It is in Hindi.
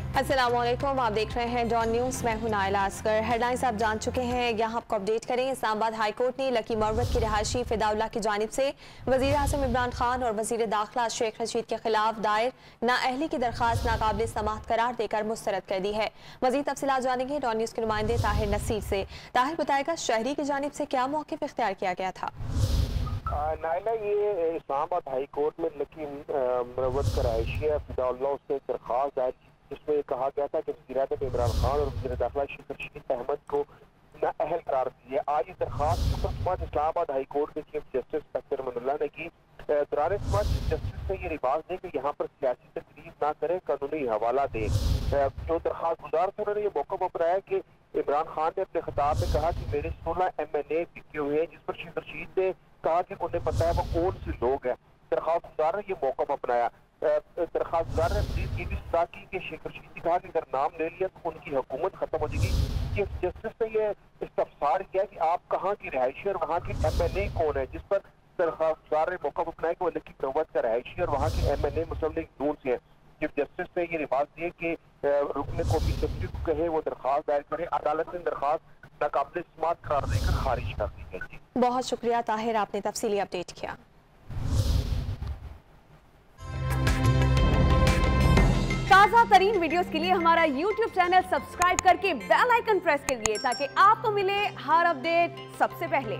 अस्सलामुअलैकुम, आप देख रहे हैं डॉन न्यूज़। मैं हूं नाइला असगर। हेडलाइंस आप जान चुके हैं, यहाँ आपको अपडेट करें। इस्लामाबाद हाई कोर्ट ने लकी मरवत की रिहायशी फिदाउल्लाह की जानिब से वज़ीर आज़म इमरान खान और वज़ीर दाखिला शेख रशीद के खिलाफ दायर नाअहली की दरख्वास्त नाकाबिल समाअत करार देकर मुस्तरद कर दी है। मज़ीद तफसीलात जानेंगे डॉन न्यूज़ के नुमाइंदे ताहिर नसीर से। ताहिर बताएगा, शहरी की जानिब से क्या मौक़िफ़ इख्तियार किया गया था? नाइला, ये इस्लामाबाद हाई कोर्ट में लकी मरवत का रहायशी है फिदाउल्लाह, उसने एक दरख्वास्त दायर की जिसमें कहा गया था कि वज़ीर आज़म इमरान खान और वज़ीर दाखिला शेख रशीद अहमद को नाअहल करार दिया। आज ये दरख्वास्त इस्लामाबाद हाई कोर्ट के चीफ जस्टिस अख्तर मनुल्लाह ने की। दौरान समाज चीफ जस्टिस ने ये रिवाज दे कि यहाँ पर सियासी तकलीफ ना करें, कानूनी हवाला दे। जो दरख्वास्त गुजार थे उन्होंने ये मौका अपनाया कि इमरान खान ने अपने खिताब में कहा कि मेरे 16 MNA बिके हुए हैं, जिस पर शेख रशीद ने कहा कि उन्हें पता है वो कौन से लोग हैं। दरख्वास्त गुजार ने ये मौका अपनाया। दरख्वास्त गुजार ने मजीद ये भी सजा की कि शेख रशीद ने कहा कि अगर नाम ले लिया तो उनकी हुकूमत खत्म हो जाएगी। चीफ जस्टिस ने ये इस्तफसार किया कि आप कहाँ की रहायशी और वहाँ के MNA कौन है, जिस पर दरख्वास्त गुजार ने मौका अपनाया कि वो लकी मरवत का रहायशी और वहाँ के MNA मुस्लिम लीग नून से है। चीफ जस्टिस ने ये रिवाज दिए कि रुकने कौमी असम्बली को कहे वो दरख्वास्त दायर करे। अदालत ने दरख्वास्त नाकाबिल समाअत करार देकर खारिज कर दी है। जी, बहुत शुक्रिया ताहिर, आपने तफसीली अपडेट किया। ताज़ा तरीन वीडियोस के लिए हमारा YouTube चैनल सब्सक्राइब करके बेल आइकन प्रेस करिए ताकि आपको मिले हर अपडेट सबसे पहले।